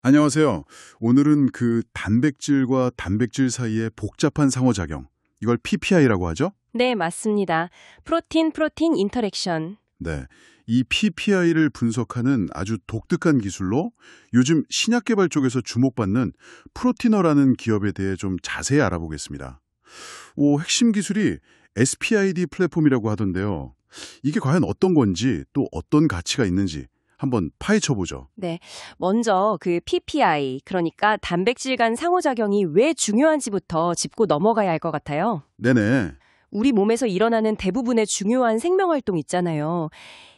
안녕하세요. 오늘은 그 단백질과 단백질 사이의 복잡한 상호작용, 이걸 PPI라고 하죠? 네, 맞습니다. 프로틴 인터랙션. 네. 이 PPI를 분석하는 아주 독특한 기술로 요즘 신약 개발 쪽에서 주목받는 프로티너라는 기업에 대해 좀 자세히 알아보겠습니다. 핵심 기술이 SPID 플랫폼이라고 하던데요. 이게 과연 어떤 건지 또 어떤 가치가 있는지 한번 파헤쳐보죠. 네, 먼저 그 PPI, 그러니까 단백질 간 상호작용이 왜 중요한지부터 짚고 넘어가야 할 것 같아요. 네네. 우리 몸에서 일어나는 대부분의 중요한 생명활동 있잖아요.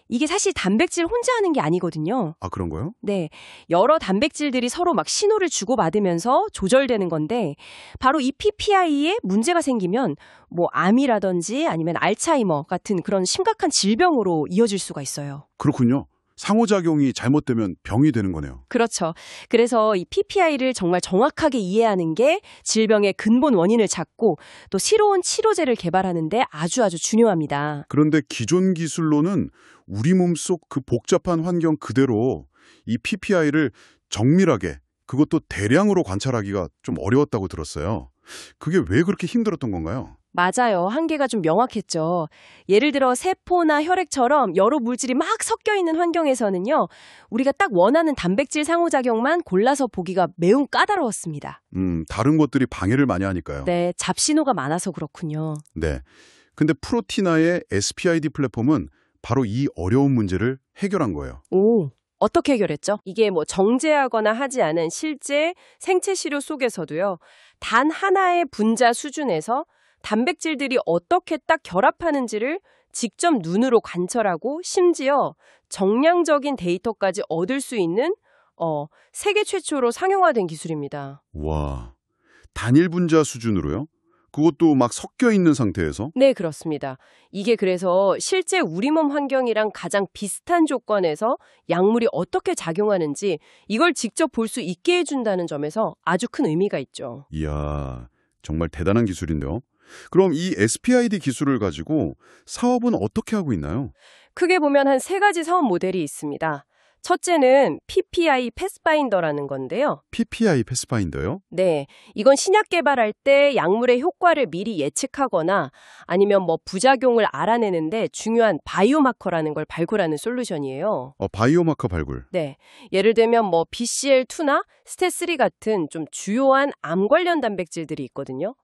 이게 사실 단백질 혼자 하는 게 아니거든요. 아, 그런 거요? 네, 여러 단백질들이 서로 막 신호를 주고받으면서 조절되는 건데 바로 이 PPI에 문제가 생기면 암이라든지 아니면 알츠하이머 같은 그런 심각한 질병으로 이어질 수가 있어요. 그렇군요. 상호작용이 잘못되면 병이 되는 거네요. 그렇죠. 그래서 이 PPI를 정말 정확하게 이해하는 게 질병의 근본 원인을 찾고 또 새로운 치료제를 개발하는 데 아주 중요합니다. 그런데 기존 기술로는 우리 몸속 그 복잡한 환경 그대로 이 PPI를 정밀하게, 그것도 대량으로 관찰하기가 좀 어려웠다고 들었어요. 그게 왜 그렇게 힘들었던 건가요? 맞아요. 한계가 좀 명확했죠. 예를 들어 세포나 혈액처럼 여러 물질이 막 섞여 있는 환경에서는요, 우리가 딱 원하는 단백질 상호작용만 골라서 보기가 매우 까다로웠습니다. 다른 것들이 방해를 많이 하니까요. 네, 잡신호가 많아서 그렇군요. 네. 근데 프로티나의 SPID 플랫폼은 바로 이 어려운 문제를 해결한 거예요. 오, 어떻게 해결했죠? 이게 정제하거나 하지 않은 실제 생체 시료 속에서도요, 단 하나의 분자 수준에서 단백질들이 어떻게 딱 결합하는지를 직접 눈으로 관찰하고 심지어 정량적인 데이터까지 얻을 수 있는 세계 최초로 상용화된 기술입니다. 와, 단일 분자 수준으로요? 그것도 막 섞여 있는 상태에서? 네, 그렇습니다. 이게 그래서 실제 우리 몸 환경이랑 가장 비슷한 조건에서 약물이 어떻게 작용하는지 이걸 직접 볼 수 있게 해준다는 점에서 아주 큰 의미가 있죠. 이야, 정말 대단한 기술인데요. 그럼 이 SPID 기술을 가지고 사업은 어떻게 하고 있나요? 크게 보면 한 세 가지 사업 모델이 있습니다. 첫째는 PPI 패스파인더라는 건데요. PPI 패스파인더요? 네, 이건 신약 개발할 때 약물의 효과를 미리 예측하거나 아니면 부작용을 알아내는데 중요한 바이오마커라는 걸 발굴하는 솔루션이에요. 바이오마커 발굴. 네, 예를 들면 BCL2나 스테3 같은 좀 주요한 암 관련 단백질들이 있거든요.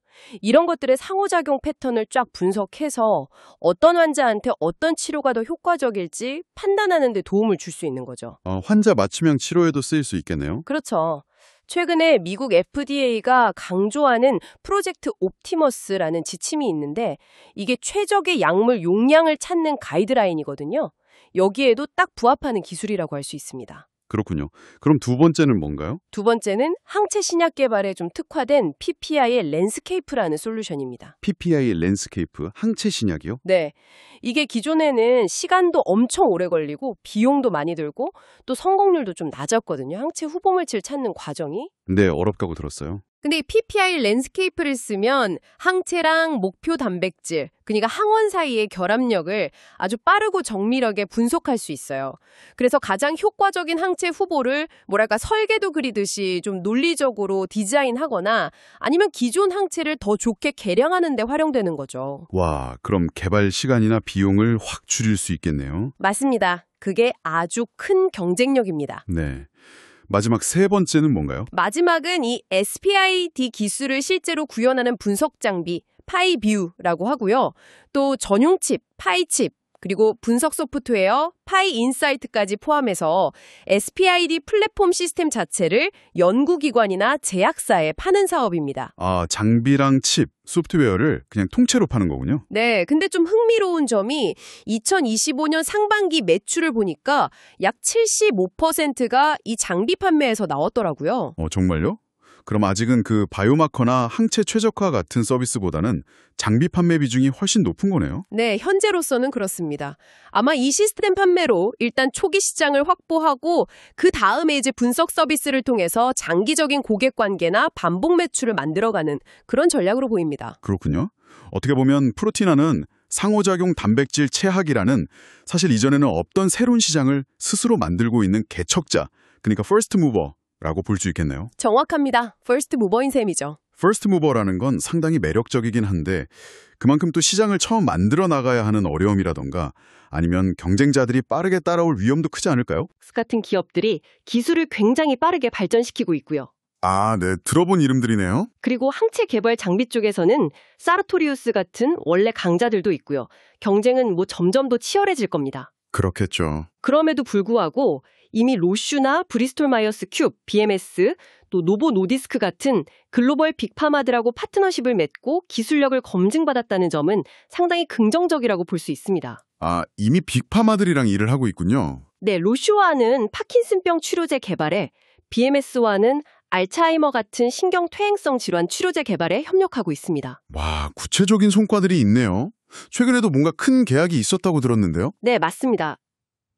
이런 것들의 상호작용 패턴을 쫙 분석해서 어떤 환자한테 어떤 치료가 더 효과적일지 판단하는 데 도움을 줄 수 있는 거죠. 환자 맞춤형 치료에도 쓰일 수 있겠네요. 그렇죠. 최근에 미국 FDA가 강조하는 프로젝트 옵티머스라는 지침이 있는데 이게 최적의 약물 용량을 찾는 가이드라인이거든요. 여기에도 딱 부합하는 기술이라고 할 수 있습니다. 그렇군요. 그럼 두 번째는 뭔가요? 두 번째는 항체 신약 개발에 좀 특화된 PPI의 랜스케이프라는 솔루션입니다. PPI 랜스케이프, 항체 신약이요? 네, 이게 기존에는 시간도 엄청 오래 걸리고 비용도 많이 들고 또 성공률도 좀 낮았거든요. 항체 후보물질 찾는 과정이. 네, 어렵다고 들었어요. 근데 이 PPI 랜스케이프를 쓰면 항체랑 목표 단백질, 그러니까 항원 사이의 결합력을 아주 빠르고 정밀하게 분석할 수 있어요. 그래서 가장 효과적인 항체 후보를 설계도 그리듯이 좀 논리적으로 디자인하거나 아니면 기존 항체를 더 좋게 개량하는 데 활용되는 거죠. 와, 그럼 개발 시간이나 비용을 확 줄일 수 있겠네요. 맞습니다. 그게 아주 큰 경쟁력입니다. 네. 마지막 세 번째는 뭔가요? 마지막은 이 SPID 기술을 실제로 구현하는 분석 장비 파이뷰라고 하고요. 또 전용 칩, 파이칩, 그리고 분석 소프트웨어 파이인사이트까지 포함해서 SPID 플랫폼 시스템 자체를 연구기관이나 제약사에 파는 사업입니다. 장비랑 칩, 소프트웨어를 그냥 통째로 파는 거군요. 네, 근데 좀 흥미로운 점이 2025년 상반기 매출을 보니까 약 75%가 이 장비 판매에서 나왔더라고요. 정말요? 그럼 아직은 그 바이오마커나 항체 최적화 같은 서비스보다는 장비 판매 비중이 훨씬 높은 거네요. 네, 현재로서는 그렇습니다. 아마 이 시스템 판매로 일단 초기 시장을 확보하고 그 다음에 이제 분석 서비스를 통해서 장기적인 고객 관계나 반복 매출을 만들어가는 그런 전략으로 보입니다. 그렇군요. 어떻게 보면 프로티나는 상호작용 단백질 채학이라는 사실 이전에는 없던 새로운 시장을 스스로 만들고 있는 개척자, 그러니까 퍼스트 무버, 라고 볼 수 있겠네요. 정확합니다. 퍼스트 무버인 셈이죠. 퍼스트 무버라는 건 상당히 매력적이긴 한데 그만큼 또 시장을 처음 만들어 나가야 하는 어려움이라던가 아니면 경쟁자들이 빠르게 따라올 위험도 크지 않을까요? 같은 기업들이 기술을 굉장히 빠르게 발전시키고 있고요. 아, 네. 들어본 이름들이네요. 그리고 항체 개발 장비 쪽에서는 사르토리우스 같은 원래 강자들도 있고요. 경쟁은 점점 더 치열해질 겁니다. 그렇겠죠. 그럼에도 불구하고 이미 로슈나 브리스톨 마이어스 큐브, BMS, 또 노보 노디스크 같은 글로벌 빅파마들하고 파트너십을 맺고 기술력을 검증받았다는 점은 상당히 긍정적이라고 볼 수 있습니다. 아, 이미 빅파마들이랑 일을 하고 있군요. 네, 로슈와는 파킨슨병 치료제 개발에, BMS와는 알츠하이머 같은 신경퇴행성 질환 치료제 개발에 협력하고 있습니다. 와, 구체적인 성과들이 있네요. 최근에도 뭔가 큰 계약이 있었다고 들었는데요. 네, 맞습니다.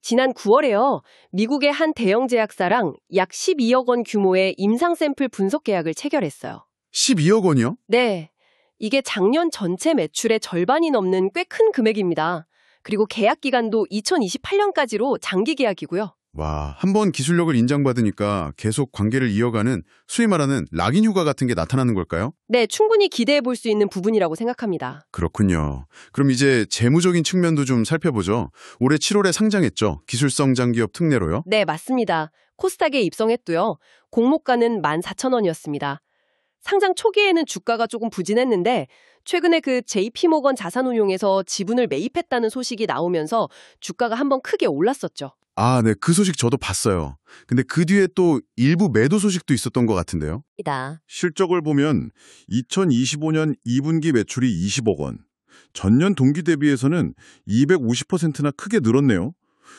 지난 9월에요. 미국의 한 대형 제약사랑 약 12억 원 규모의 임상 샘플 분석 계약을 체결했어요. 12억 원이요? 네, 이게 작년 전체 매출의 절반이 넘는 꽤 큰 금액입니다. 그리고 계약 기간도 2028년까지로 장기 계약이고요. 와, 한번 기술력을 인정받으니까 계속 관계를 이어가는 소위 말하는 락인 휴가 같은 게 나타나는 걸까요? 네, 충분히 기대해 볼 수 있는 부분이라고 생각합니다. 그렇군요. 그럼 이제 재무적인 측면도 좀 살펴보죠. 올해 7월에 상장했죠. 기술성 장기업 특례로요. 네, 맞습니다. 코스닥에 입성했고요. 공모가는 14,000원이었습니다. 상장 초기에는 주가가 조금 부진했는데 최근에 그 JP모건 자산운용에서 지분을 매입했다는 소식이 나오면서 주가가 한번 크게 올랐었죠. 아, 네. 그 소식 저도 봤어요. 근데 그 뒤에 또 일부 매도 소식도 있었던 것 같은데요. 실적을 보면 2025년 2분기 매출이 20억 원. 전년 동기 대비해서는 250%나 크게 늘었네요.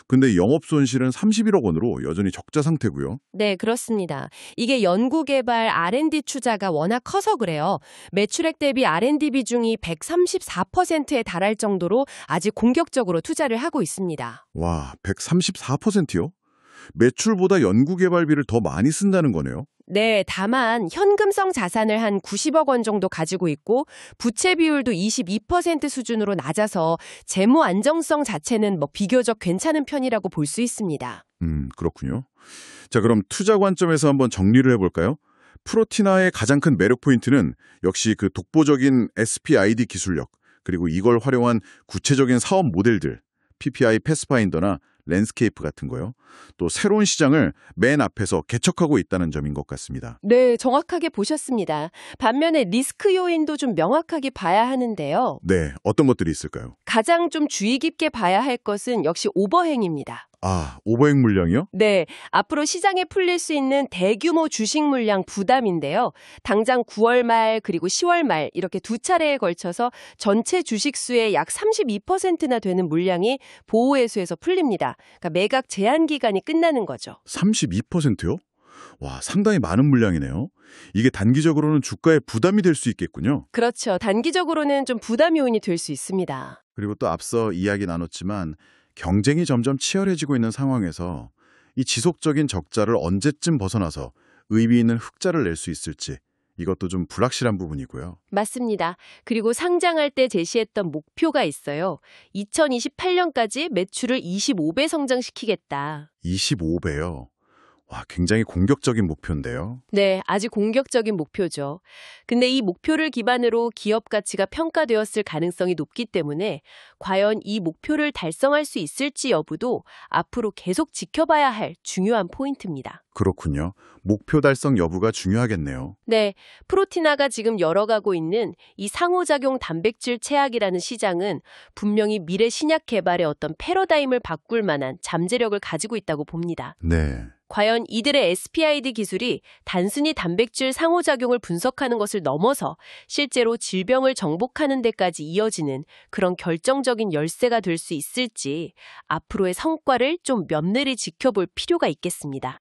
근데 영업손실은 31억 원으로 여전히 적자 상태고요. 네, 그렇습니다. 이게 연구개발 R&D 투자가 워낙 커서 그래요. 매출액 대비 R&D 비중이 134%에 달할 정도로 아직 공격적으로 투자를 하고 있습니다. 와, 134%요? 매출보다 연구개발비를 더 많이 쓴다는 거네요. 네, 다만 현금성 자산을 한 90억 원 정도 가지고 있고 부채 비율도 22% 수준으로 낮아서 재무 안정성 자체는 비교적 괜찮은 편이라고 볼 수 있습니다. 그렇군요. 자, 그럼 투자 관점에서 한번 정리를 해볼까요? 프로티나의 가장 큰 매력 포인트는 역시 그 독보적인 SPID 기술력, 그리고 이걸 활용한 구체적인 사업 모델들, PPI 패스파인더나 랜스케이프 같은 거요. 또 새로운 시장을 맨 앞에서 개척하고 있다는 점인 것 같습니다. 네, 정확하게 보셨습니다. 반면에 리스크 요인도 좀 명확하게 봐야 하는데요. 네, 어떤 것들이 있을까요? 가장 좀 주의 깊게 봐야 할 것은 역시 오버행입니다. 아, 오버행 물량이요? 네, 앞으로 시장에 풀릴 수 있는 대규모 주식 물량 부담인데요. 당장 9월 말 그리고 10월 말 이렇게 두 차례에 걸쳐서 전체 주식수의 약 32%나 되는 물량이 보호회수에서 풀립니다. 그러니까 매각 제한 기간이 끝나는 거죠. 32%요? 와, 상당히 많은 물량이네요. 이게 단기적으로는 주가에 부담이 될 수 있겠군요. 그렇죠. 단기적으로는 좀 부담 요인이 될 수 있습니다. 그리고 또 앞서 이야기 나눴지만 경쟁이 점점 치열해지고 있는 상황에서 이 지속적인 적자를 언제쯤 벗어나서 의미 있는 흑자를 낼 수 있을지 이것도 좀 불확실한 부분이고요. 맞습니다. 그리고 상장할 때 제시했던 목표가 있어요. 2028년까지 매출을 25배 성장시키겠다. 25배요. 와, 굉장히 공격적인 목표인데요. 네, 아주 공격적인 목표죠. 근데 이 목표를 기반으로 기업 가치가 평가되었을 가능성이 높기 때문에 과연 이 목표를 달성할 수 있을지 여부도 앞으로 계속 지켜봐야 할 중요한 포인트입니다. 그렇군요. 목표 달성 여부가 중요하겠네요. 네, 프로티나가 지금 열어가고 있는 이 상호작용 단백질 제약이라는 시장은 분명히 미래 신약 개발의 어떤 패러다임을 바꿀 만한 잠재력을 가지고 있다고 봅니다. 네. 과연 이들의 SPID 기술이 단순히 단백질 상호작용을 분석하는 것을 넘어서 실제로 질병을 정복하는 데까지 이어지는 그런 결정적인 열쇠가 될 수 있을지 앞으로의 성과를 좀 면밀히 지켜볼 필요가 있겠습니다.